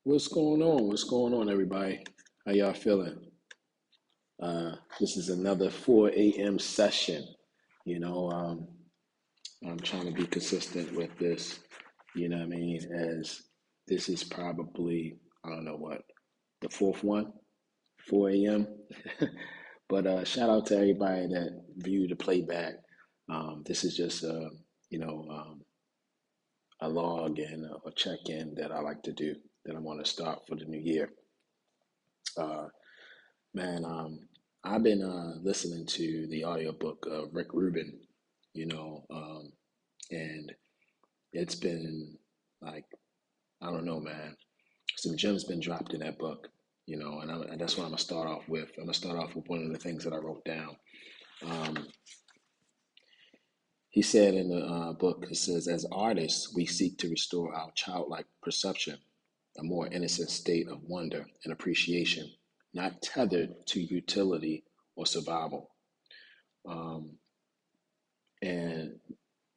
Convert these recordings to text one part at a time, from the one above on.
What's going on? What's going on, everybody? How y'all feeling? This is another 4 a.m. session. You know, um, I'm trying to be consistent with this. You know what I mean? As this is probably, I don't know what, the fourth one, 4 a.m. But shout out to everybody that viewed the playback. This is just, you know, um, a log and a check-in that I like to do that I want to start for the new year. Uh, Man, I've been listening to the audiobook of Rick Ruben, you know, and it's been like, I don't know, man, some gems been dropped in that book, and that's what I'm gonna start off with. I'm gonna start off with one of the things that I wrote down. Um, he said in the book, it says, as artists, we seek to restore our childlike perception, a more innocent state of wonder and appreciation, not tethered to utility or survival. Um, and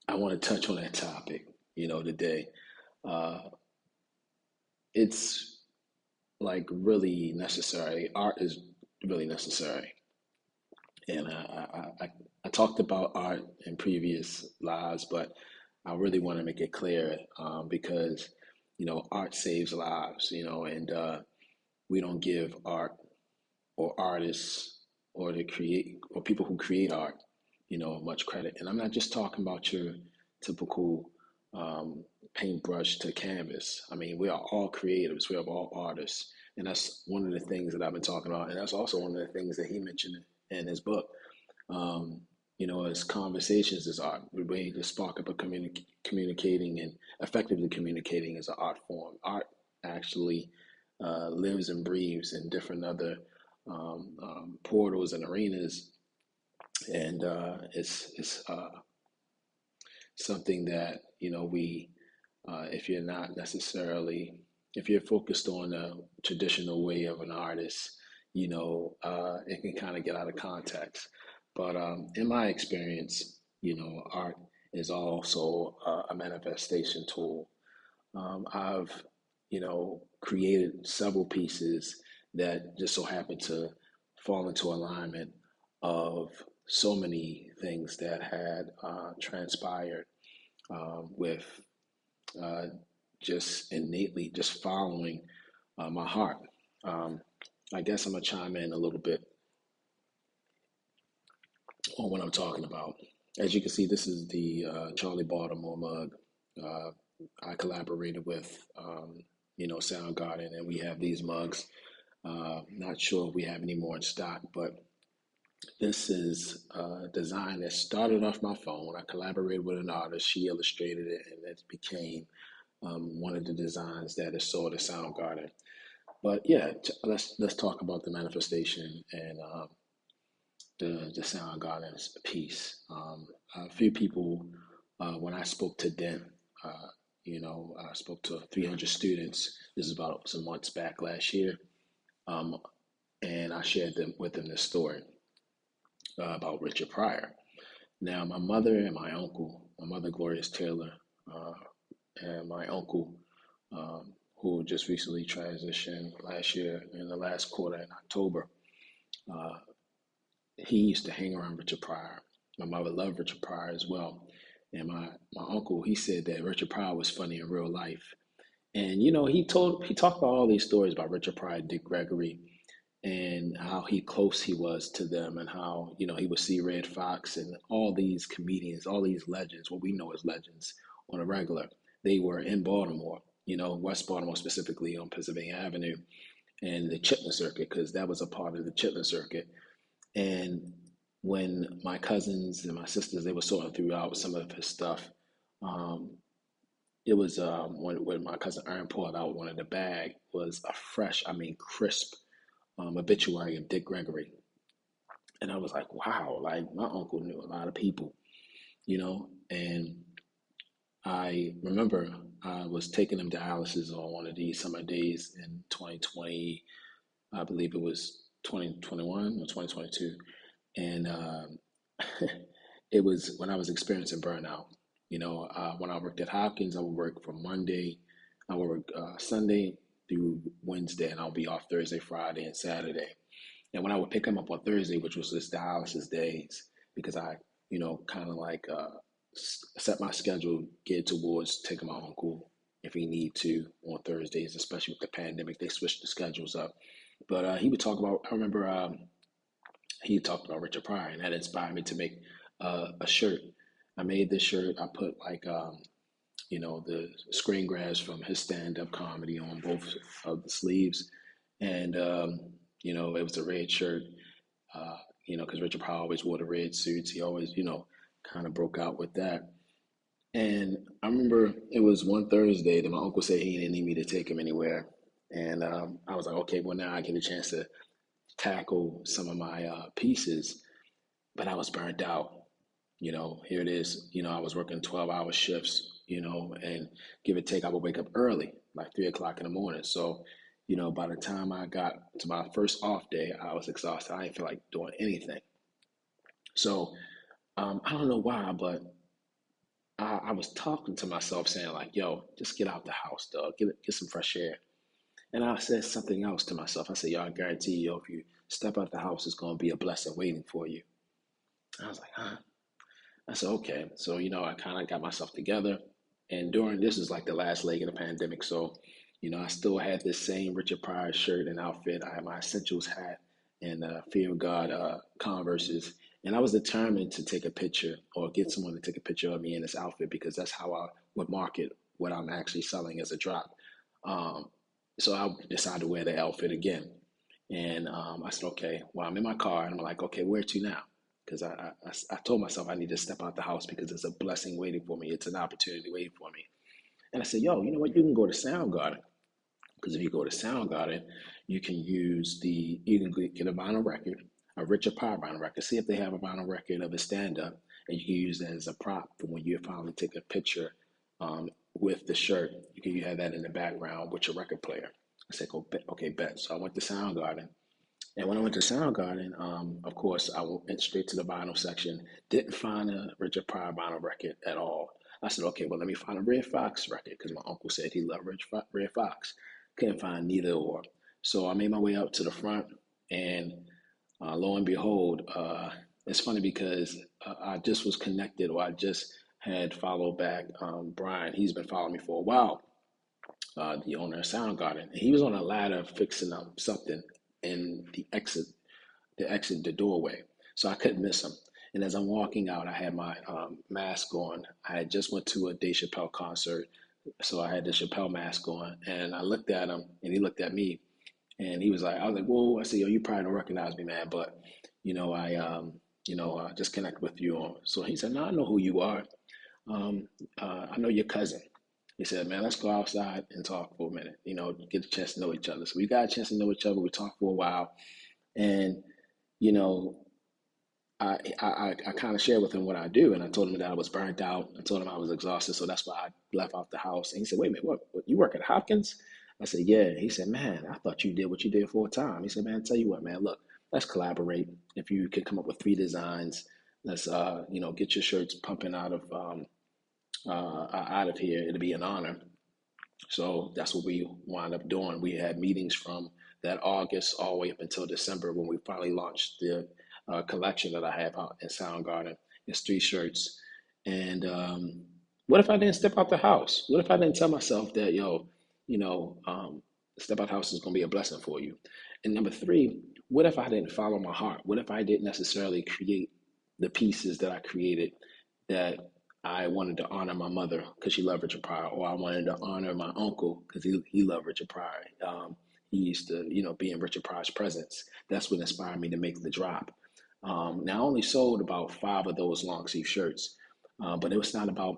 I want to touch on that topic, today. Uh, it's like really necessary. Art is really necessary. And I talked about art in previous lives, but I really want to make it clear because, art saves lives, and we don't give art or artists or the create or people who create art, much credit. And I'm not just talking about your typical um, paintbrush to canvas. I mean, we are all creatives. We are all artists, and that's one of the things that I've been talking about. And that's also one of the things that he mentioned in his book. Um, as conversations is art. The way to spark up a communicating and effectively communicating is an art form. Art actually lives and breathes in different other portals and arenas, and it's something that we if you're not necessarily if you're focused on the traditional way of an artist, it can kind of get out of context. But in my experience, art is also a manifestation tool. I've, created several pieces that just so happen to fall into alignment of so many things that had transpired with uh, just innately just following my heart. Um, I guess I'm gonna chime in a little bit on what I'm talking about. As you can see, this is the Charlie Baltimore mug. Uh, I collaborated with, Soundgarden, and we have these mugs. Not sure if we have any more in stock, but this is a design that started off my phone. I collaborated with an artist. She illustrated it, and it became one of the designs that is sold at Soundgarden. But yeah, let's talk about the manifestation and the Soundgarden piece. A few people, when I spoke to them, I spoke to 300 students. This is about some months back last year, um, and I shared them with them this story about Richard Pryor. Now, my mother and my uncle, my mother Gloria's Taylor, uh, and my uncle, who just recently transitioned last year in the last quarter in October, uh, he used to hang around Richard Pryor. My mother loved Richard Pryor as well. And my uncle, he said that Richard Pryor was funny in real life. And he talked about all these stories about Richard Pryor, Dick Gregory, and how he close he was to them, and how he would see Red Fox and all these comedians, all these legends, what we know as legends on a regular. They were in Baltimore, West Baltimore specifically on Pennsylvania Avenue and the Chitlin Circuit, because that was a part of the Chitlin Circuit. And when my cousins and my sisters, they were sorting throughout some of his stuff, um, it was when my cousin Aaron pulled out one of the bag was a fresh, I mean crisp obituary of Dick Gregory. And I was like, wow, like my uncle knew a lot of people, and I remember I was taking him dialysis on one of these summer days in 2020, I believe it was 2021 or 2022. And it was when I was experiencing burnout. When I worked at Hopkins, I would work from Monday, I would work Sunday, through Wednesday, and I'll be off Thursday, Friday, and Saturday. And when I would pick him up on Thursday, which was his dialysis days, because I, kind of like set my schedule geared towards taking my uncle if he need to on Thursdays, especially with the pandemic, they switched the schedules up. But he would talk about. I remember he talked about Richard Pryor, and that inspired me to make a shirt. I made this shirt. I put like the screen grabs from his stand-up comedy on both of the sleeves, and it was a red shirt. Because Richard Pryor always wore the red suits. He always, kind of broke out with that. And I remember it was one Thursday that my uncle said he didn't need me to take him anywhere. And I was like, okay, well, now I get a chance to tackle some of my pieces, but I was burnt out. Here it is. I was working 12-hour shifts, and give or take, I would wake up early, like 3 o'clock in the morning. So, by the time I got to my first off day, I was exhausted. I didn't feel like doing anything. So, I don't know why, but I was talking to myself saying like, yo, just get out the house, dog. Get some fresh air. And I said something else to myself. I said, yo, I guarantee you, if you step out the house, it's going to be a blessing waiting for you. I was like, huh? I said, okay. So, I kind of got myself together. And this is like the last leg of the pandemic. So, I still had this same Richard Pryor shirt and outfit. I had my Essentials hat and Fear of God Converses. And I was determined to take a picture or get someone to take a picture of me in this outfit because that's how I would market what I'm actually selling as a drop. So I decided to wear the outfit again. And I said, okay, well, I'm in my car and I'm like, okay, where to now? Because I told myself I need to step out the house because it's a blessing waiting for me. It's an opportunity waiting for me. And I said, yo, you know what? You can go to Soundgarden. Because if you go to Soundgarden, you can get a vinyl record, a Richard Pryor vinyl record. See if they have a vinyl record of a stand-up, and you can use that as a prop for when you finally take a picture with the shirt. You have that in the background with your record player. I said, okay, bet. So I went to Soundgarden. And when I went to Soundgarden, of course, I went straight to the vinyl section. Didn't find a Richard Pryor vinyl record at all. I said, okay, well, let me find a Red Fox record because my uncle said he loved Red Fox. Couldn't find neither or. So I made my way up to the front, and lo and behold, it's funny because I just was connected, or I just had followed back Brian. He's been following me for a while, the owner of Soundgarden. He was on a ladder fixing up something in the doorway. So I couldn't miss him. And as I'm walking out, I had my mask on. I had just went to a Dave Chappelle concert, so I had the Chappelle mask on. And I looked at him, and he looked at me, and he was like, I was like, whoa. I said, yo, you probably don't recognize me, man, but I just connect with you on. So he said, no, I know who you are. I know your cousin. He said, man, let's go outside and talk for a minute, get a chance to know each other. So we got a chance to know each other. We talked for a while. And, I kind of shared with him what I do. And I told him that I was burnt out. I told him I was exhausted. So that's why I left out the house. And he said, wait a minute, what you work at Hopkins? I said, yeah. He said, man, I thought you did what you did full time. He said, man, tell you what, man, look, let's collaborate. If you could come up with 3 designs, let's, get your shirts pumping out of here. It'll be an honor. So that's what we wound up doing. We had meetings from that August all the way up until December when we finally launched the collection that I have out in Soundgarden. It's 3 shirts. And what if I didn't step out the house? What if I didn't tell myself that, step out the house is going to be a blessing for you? And number 3, what if I didn't follow my heart? What if I didn't necessarily create the pieces that I created that I wanted to honor my mother because she loved Richard Pryor, or I wanted to honor my uncle because he loved Richard Pryor. He used to, be in Richard Pryor's presence. That's what inspired me to make the drop. Now, I only sold about 5 of those long sleeve shirts, but it was not about,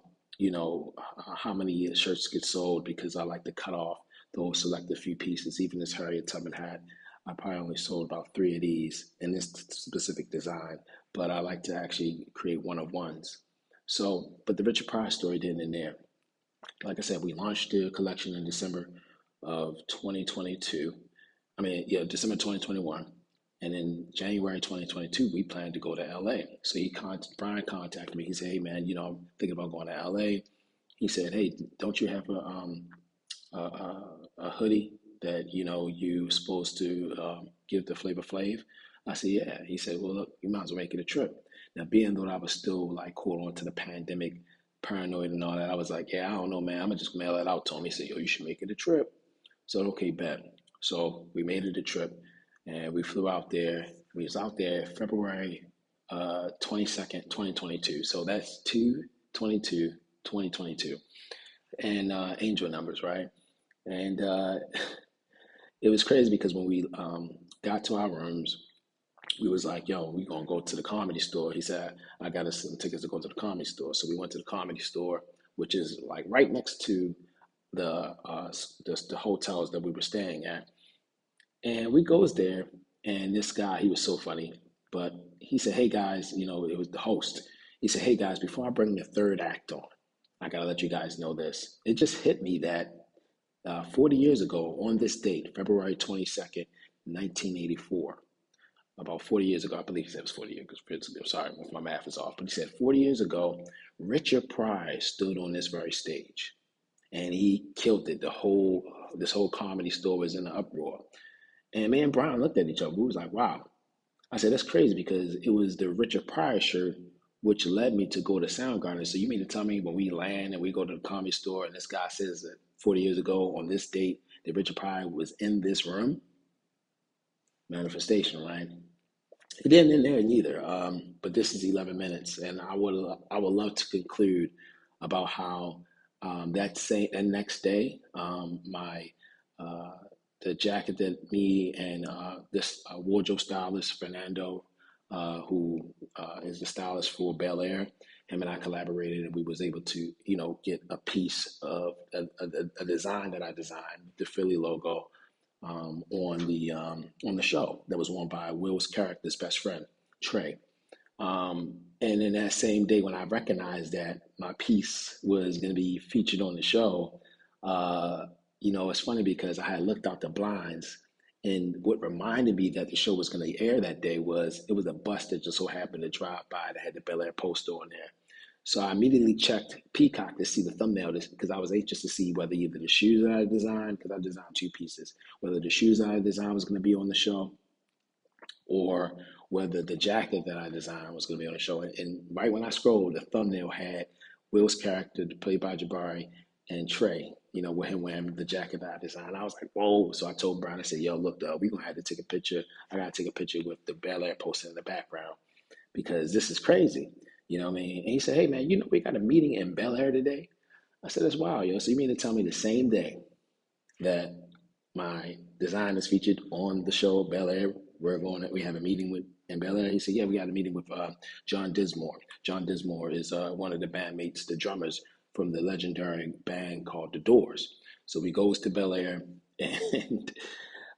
how many shirts get sold because I like to cut off those selected few pieces. Even this Harriet Tubman hat, I probably only sold about 3 of these in this specific design, but I like to actually create one-of-ones. So, but the Richard Pryor story didn't end there. Like I said, we launched the collection in December of 2022. December 2021. And in January 2022, we planned to go to LA. So Brian contacted me. He said, hey, man, I'm thinking about going to LA. He said, hey, don't you have a hoodie that, you supposed to give the Flavor Flav? I said, yeah. He said, well, look, you might as well make it a trip. Now, being though I was still like caught on to the pandemic, paranoid and all that, I was like, yeah, I don't know, man. I'm gonna just mail it out to him. He said, yo, you should make it a trip. So okay, bet. So we made it a trip, and we flew out there. We was out there February 22nd, 2022. So that's 2/22/2022, and angel numbers, right? And it was crazy because when we got to our rooms, we was like, yo, we gonna go to the comedy store. He said, I got us some tickets to go to the comedy store. So we went to the comedy store, which is like right next to the hotels that we were staying at. And we goes there, and this guy, he was so funny, but he said, hey guys, it was the host. He said, hey guys, before I bring the third act on, I gotta let you guys know this. It just hit me that 40 years ago on this date, February 22nd, 1984, about 40 years ago, I believe he said it was 40 years ago. Sorry if my math is off, but he said 40 years ago, Richard Pryor stood on this very stage, and he killed it. This whole comedy store was in an uproar. And me and Brian looked at each other. We was like, wow. I said, that's crazy because it was the Richard Pryor shirt which led me to go to Soundgarden. So you mean to tell me when we land and we go to the comedy store and this guy says that 40 years ago on this date that Richard Pryor was in this room? Manifestation, right? It didn't end there neither. But this is 11 minutes, and I would love to conclude about how that next day, my the jacket that me and this wardrobe stylist Fernando, who is the stylist for Belair, him and I collaborated, and we was able to get a piece of a design that I designed, the Philly logo, on the show that was worn by Will's character's best friend, Trey. And in that same day, when I recognized that my piece was going to be featured on the show, it's funny because I had looked out the blinds, and what reminded me that the show was going to air that day was it was a bus that just so happened to drive by that had the Bel Air poster on there. So I immediately checked Peacock to see the thumbnail because I was anxious to see whether either the shoes that I designed, because I designed two pieces, whether the shoes that I designed was going to be on the show, or whether the jacket that I designed was going to be on the show. And right when I scrolled, the thumbnail had Will's character, played by Jabari, and Trey, with him wearing the jacket that I designed. I was like, whoa. So I told Brian, I said, yo, look, we're going to have to take a picture. I got to take a picture with the Bel Air poster in the background because this is crazy. You know what I mean? And he said, hey, man, we got a meeting in Bel Air today. I said, that's wild, yo. So you mean to tell me the same day that my design is featured on the show Bel Air, we have a meeting with in Bel Air? He said, yeah, we got a meeting with John Dismore. John Dismore is one of the bandmates, the drummers from the legendary band called The Doors. So we goes to Bel Air, and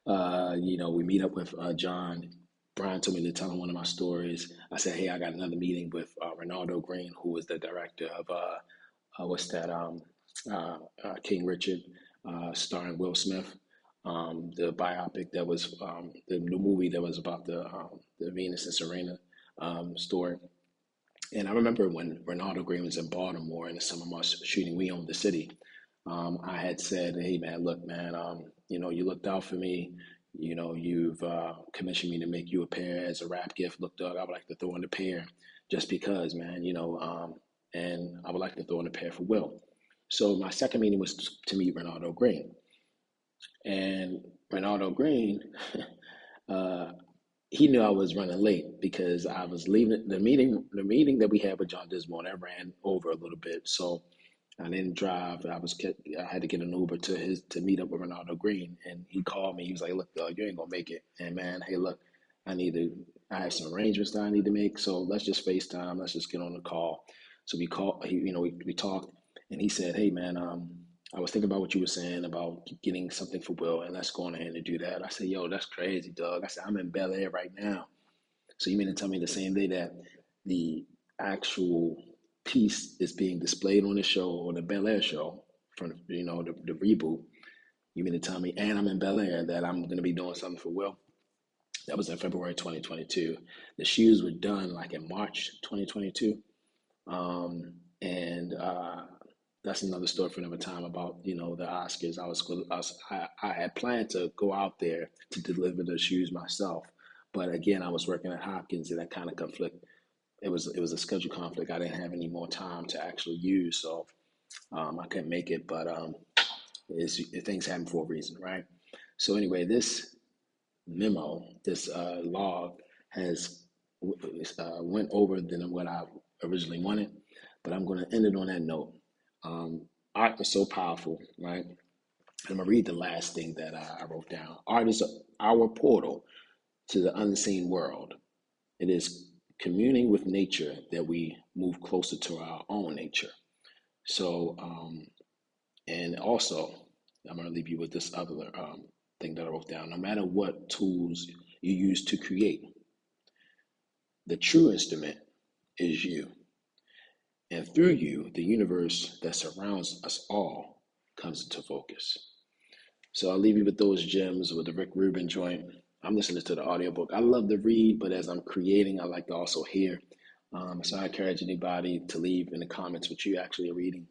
we meet up with John. Brian told me to tell him one of my stories. I said, hey, I got another meeting with Ronaldo Green, who is the director of King Richard, starring Will Smith, the biopic that was the movie that was about the Venus and Serena story. And I remember when Ronaldo Green was in Baltimore in the summer months shooting We Own the City, I had said, hey, man, look, man, you looked out for me. You've commissioned me to make you a pair as a rap gift. Look, Doug, I would like to throw in a pair just because, man, and I would like to throw in a pair for Will. So my second meeting was to meet Ronaldo Green. And Ronaldo Green, he knew I was running late because I was leaving the meeting. The meeting that we had with John Dismore, that ran over a little bit, so I didn't drive. I had to get an Uber to meet up with Ronaldo Green, and he called me. He was like, "Look, Doug, you ain't gonna make it." And man, hey, look, I have some arrangements that I need to make. So let's just FaceTime. Let's just get on the call. So we called. We talked, and he said, "Hey, man, I was thinking about what you were saying about getting something for Will, and let's go on ahead and do that." I said, yo, that's crazy, Doug. I said, I'm in Bel Air right now. So you mean to tell me the same day that the actual piece is being displayed on the show, or the Bel Air show, from the reboot, you mean to tell me, and I'm in Bel Air, that I'm going to be doing something for Will? That was in February 2022. The shoes were done like in March 2022. And that's another story for another time about, the Oscars. I had planned to go out there to deliver the shoes myself, but again, I was working at Hopkins, and that kind of conflict. It was a schedule conflict. I didn't have any more time to actually use, so I couldn't make it. But things happen for a reason, right? So anyway, this memo, this log has went over than what I originally wanted, but I'm going to end it on that note. Art is so powerful, right? I'm going to read the last thing that I wrote down. Art is our portal to the unseen world. It is communing with nature that we move closer to our own nature. So, and also, I'm going to leave you with this other thing that I wrote down. No matter what tools you use to create, the true instrument is you. And through you, the universe that surrounds us all comes into focus. So I'll leave you with those gems with the Rick Ruben joint. I'm listening to the audiobook. I love to read, but as I'm creating, I like to also hear. So I encourage anybody to leave in the comments what you actually are reading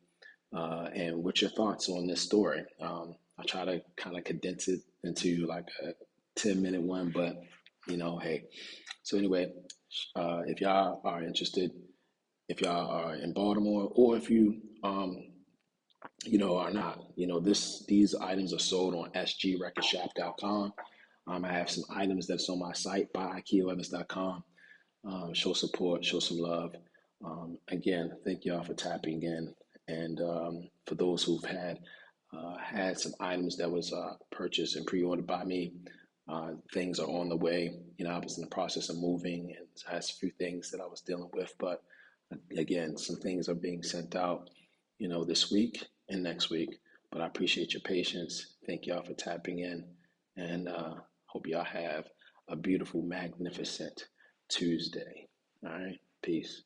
and what's your thoughts on this story. I try to kind of condense it into like a 10-minute one, but hey. So anyway, if y'all are interested, if y'all are in Baltimore, or if you are not, these items are sold on sgrecordshop.com. I have some items that's on my site by akioevans.com. Show support, show some love. Again, thank y'all for tapping in, and for those who've had some items that was purchased and pre-ordered by me. Things are on the way. I was in the process of moving, and I had a few things that I was dealing with, but again, some things are being sent out, this week and next week. But I appreciate your patience. Thank y'all for tapping in, and hope y'all have a beautiful, magnificent Tuesday. All right, peace.